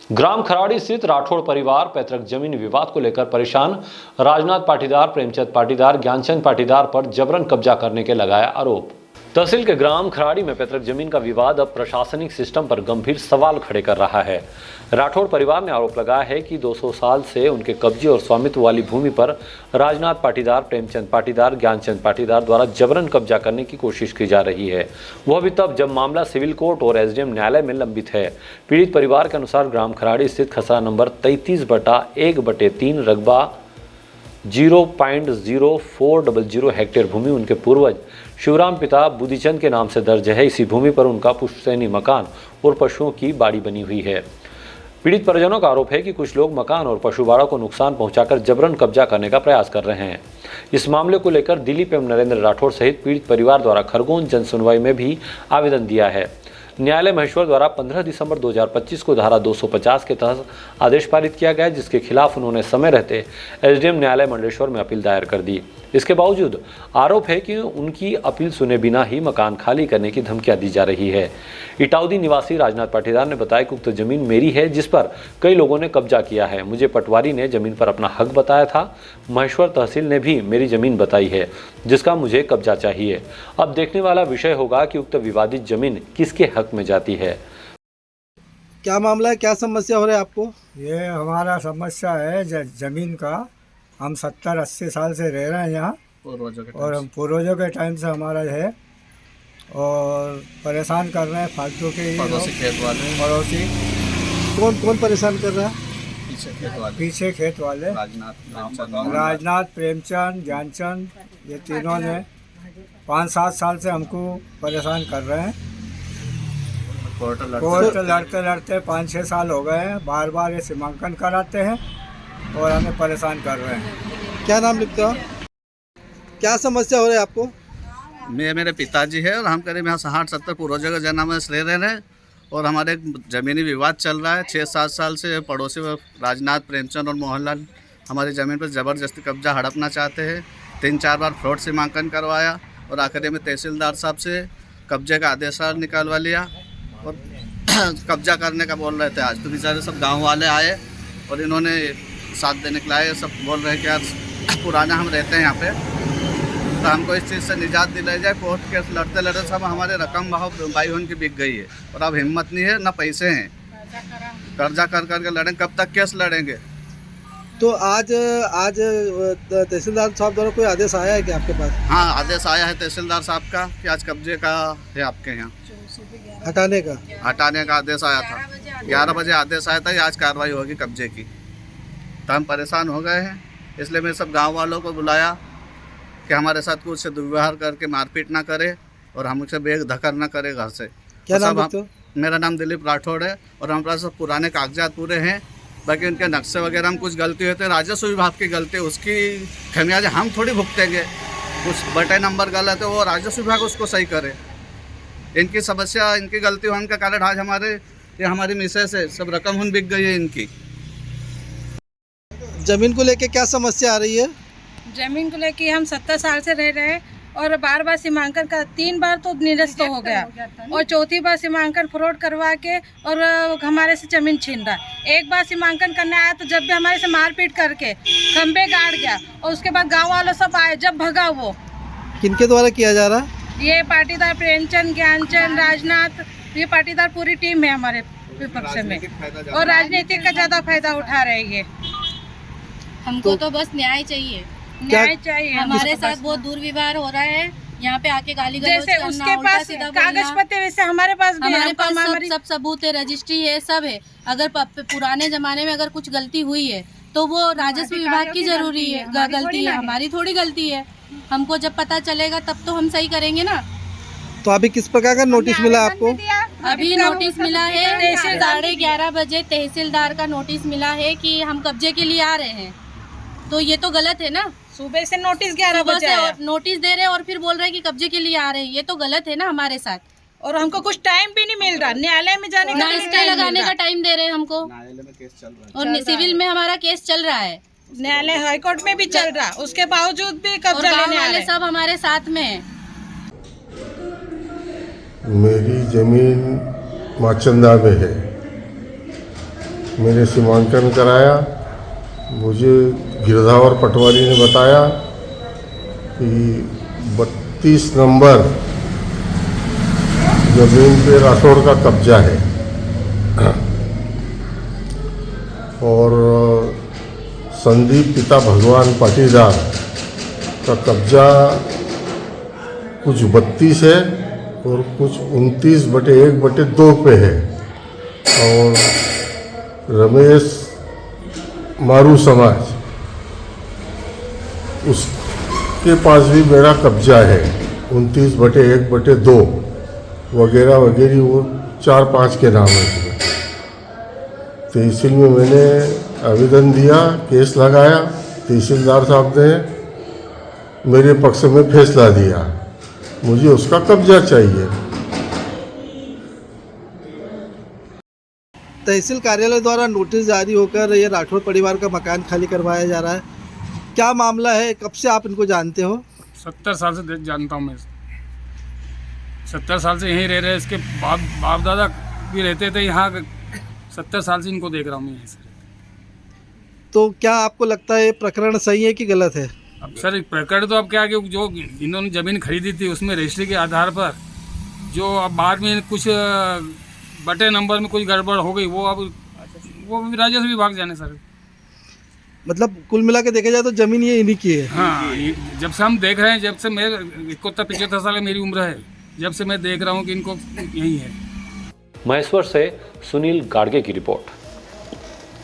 ग्राम खराड़ी स्थित राठौड़ परिवार पैतृक जमीन विवाद को लेकर परेशान। राजनाथ पाटीदार, प्रेमचंद पाटीदार, ज्ञानचंद पाटीदार पर जबरन कब्जा करने के लगाया आरोप। तहसील के ग्राम खराड़ी में पैतृक जमीन का विवाद अब प्रशासनिक सिस्टम पर गंभीर सवाल खड़े कर रहा है। राठौड़ परिवार ने आरोप लगाया है कि 200 साल से उनके कब्जे और स्वामित्व वाली भूमि पर राजनाथ पाटीदार, प्रेमचंद पाटीदार, ज्ञानचंद पाटीदार द्वारा जबरन कब्जा करने की कोशिश की जा रही है। वह भी तब जब मामला सिविल कोर्ट और एसडीएम न्यायालय में लंबित है। पीड़ित परिवार के अनुसार ग्राम खराड़ी स्थित खसरा नंबर 33/1/3 रकबा 0.0400 हेक्टेयर भूमि उनके पूर्वज शिवराम पिता बुद्धिचंद के नाम से दर्ज है। इसी भूमि पर उनका पुश्तैनी मकान और पशुओं की बाड़ी बनी हुई है। पीड़ित परिजनों का आरोप है कि कुछ लोग मकान और पशुबाड़ा को नुकसान पहुंचाकर जबरन कब्जा करने का प्रयास कर रहे हैं। इस मामले को लेकर दिलीप एवं नरेंद्र राठौड़ सहित पीड़ित परिवार द्वारा खरगोन जन सुनवाई में भी आवेदन दिया है। न्यायालय महेश्वर द्वारा 15 दिसंबर 2025 को धारा 250 के तहत आदेश पारित किया गया, जिसके खिलाफ उन्होंने समय रहते एसडीएम न्यायालय मंडलेश्वर में अपील दायर कर दी। इसके बावजूद आरोप है कि उनकी अपील सुने बिना ही मकान खाली करने की धमकियां दी जा रही है। इटाउदी निवासी राजनाथ पाटीदार ने बताया कि उक्त जमीन मेरी है, जिस पर कई लोगों ने कब्जा किया है। मुझे पटवारी ने जमीन पर अपना हक बताया था। महेश्वर तहसील ने भी मेरी जमीन बताई है, जिसका मुझे कब्जा चाहिए। अब देखने वाला विषय होगा कि उक्त विवादित जमीन किसके हक में जाती है। क्या मामला है, क्या समस्या हो रहा है आपको? ये हमारा समस्या है ज़मीन का। हम 70-80 साल से रह रहे हैं यहाँ और हम पूर्वजों के टाइम से हमारा है और परेशान कर रहे हैं फालतू के ही पड़ोसी खेत वाले। पड़ोसी कौन कौन परेशान कर रहा है? पीछे खेत वाले राजनाथ, प्रेमचंद, ज्ञानचंद, ये तीनों ने 5-7 साल से हमको परेशान कर रहे हैं। कोर्ट लड़ते लड़ते 5-6 साल हो गए हैं। बार बार ये सीमांकन कराते हैं और हमें परेशान कर रहे हैं। क्या नाम लिखते हो? क्या समस्या हो रही है आपको? मेरे पिताजी है और हम करीब यहाँ 60-70 पूर्वजों का जन्म में रह रहे हैं और हमारे ज़मीनी विवाद चल रहा है। 6-7 साल से पड़ोसी राजनाथ, प्रेमचंद और मोहनलाल हमारी ज़मीन पर ज़बरदस्ती कब्जा हड़पना चाहते हैं। 3-4 बार फ्रॉड सीमांकन करवाया और आखिर में तहसीलदार साहब से कब्जे का आदेश निकलवा लिया और कब्जा करने का बोल रहे थे। आज तो बेचारे सब गाँव वाले आए और इन्होंने साथ देने के लाए। सब बोल रहे हैं कि यार पुराना हम रहते हैं यहाँ पे, तो हमको इस चीज़ से निजात दिलाई जाए। कोर्ट केस लड़ते लड़ते सब हमारे रकम भाव भाई बहन की बिक गई है और अब हिम्मत नहीं है, ना पैसे हैं। कर्जा कर करके लड़ेंगे, कब तक केस लड़ेंगे? तो आज तहसीलदार साहब द्वारा कोई आदेश आया है कि आपके पास? हाँ, आदेश आया है तहसीलदार साहब का कि आज कब्जे का है आपके यहाँ हटाने का आदेश आया था। 11 बजे आदेश आया था कि आज कार्रवाई होगी कब्जे की। तो हम परेशान हो गए हैं, इसलिए मैं सब गांव वालों को बुलाया कि हमारे साथ कुछ दुर्व्यवहार करके मारपीट ना करे और हमसे बेदखल ना करे घर से। क्या नाम है? मेरा नाम दिलीप राठौड़ है और हमारे पास सब पुराने कागजात पूरे हैं। बाकी उनके नक्शे वगैरह में कुछ गलती होती है, राजस्व विभाग की गलती, उसकी खमियाजा हम थोड़ी भुगतेंगे। कुछ बटे नंबर गलत है, वो राजस्व विभाग उसको सही करे। इनकी समस्या, इनकी गलती होने के कारण आज हमारी मिसेस है, सब रकम हुन बिक गई है इनकी। जमीन को लेके क्या समस्या आ रही है? जमीन को लेके हम 70 साल से रह रहे हैं और बार बार सीमांकन का 3 बार तो निरस्त हो गया और चौथी बार सीमांकन फ्रॉड करवा के और हमारे से जमीन छीन रहा है। एक बार सीमांकन करने आया तो जब भी हमारे से मारपीट करके खंबे गाड़ गया और उसके बाद गांव वालों सब आए, जब भगा वो। किनके द्वारा किया जा रहा है? ये पाटीदार प्रेमचंद, ज्ञानचंद, राजनाथ, ये पाटीदार पूरी टीम है हमारे विपक्ष में और राजनीतिक का ज़्यादा फायदा उठा रहे हैं। हमको तो बस न्याय चाहिए, न्याय चाहिए। हमारे साथ बहुत दुर्व्यवहार हो रहा है। यहाँ पे आके गाली गलौज जैसे उसके पास कागज पत्ते वैसे हमारे पास सब सबूत है, रजिस्ट्री है, सब है। अगर पुराने जमाने में अगर कुछ गलती हुई है तो वो राजस्व विभाग की जरूरी है, गलती है, हमारी थोड़ी गलती है। हमको जब पता चलेगा तब तो हम सही करेंगे ना। तो अभी किस प्रकार का नोटिस मिला आपको? अभी नोटिस मिला है 11:30 बजे तहसीलदार का नोटिस मिला है कि हम कब्जे के लिए आ रहे हैं। तो ये तो गलत है ना। सुबह से नोटिस 11 बजे नोटिस दे रहे हैं और फिर बोल रहे हैं कि कब्जे के लिए आ रहे हैं। ये तो गलत है ना हमारे साथ। और हमको कुछ टाइम भी नहीं मिल रहा, न्यायालय में जाने का स्टे लगाने का टाइम दे रहे हैं हमको। न्यायालय में केस चल रहा है और सिविल में हमारा केस चल रहा है, न्यायालय हाईकोर्ट में भी चल रहा, उसके बावजूद भी कब्जा लेने वाले सब हमारे साथ में है। मेरी जमीन माचंदा में है मैंने सीमांकन कराया। मुझे गिरधावर पटवारी ने बताया कि 32 नंबर जमीन पे राठौड़ का कब्जा है और संदीप पिता भगवान पाटीदार का कब्जा कुछ 32 है और कुछ 29/1/2 पे है और रमेश मारू समाज उसके पास भी मेरा कब्जा है 29/1/2 वगैरह वगैरह, वो 4-5 के नाम है। तहसील में मैंने आवेदन दिया, केस लगाया। तहसीलदार साहब ने मेरे पक्ष में फैसला दिया, मुझे उसका कब्जा चाहिए। तहसील कार्यालय द्वारा नोटिस जारी होकर ये राठौड़ परिवार का मकान खाली करवाया जा रहा है, क्या मामला है? कब से आप इनको जानते हो? 70 साल से जानता हूँ मैं। 70 साल से यहीं रह रहे हैं। इसके बाप दादा भी रहते थे यहाँ। 70 साल से इनको देख रहा हूँ मैं यहीं से। तो क्या आपको लगता है ये प्रकरण सही है कि गलत है? अब सर प्रकरण तो अब क्या कि जो इन्होंने ज़मीन खरीदी थी उसमें रजिस्ट्री के आधार पर जो अब बाद में कुछ बटे नंबर में कुछ गड़बड़ हो गई, वो राजस्व विभाग जाने सर। मतलब कुल मिला के देखा जाए तो जमीन ये इन्हीं की है। हाँ, जब से हम देख रहे हैं, जब से मैं 71-75 साल मेरी उम्र है, जब से मैं देख रहा हूँ कि इनको यही है। महेश्वर से सुनील गाड़गे की रिपोर्ट।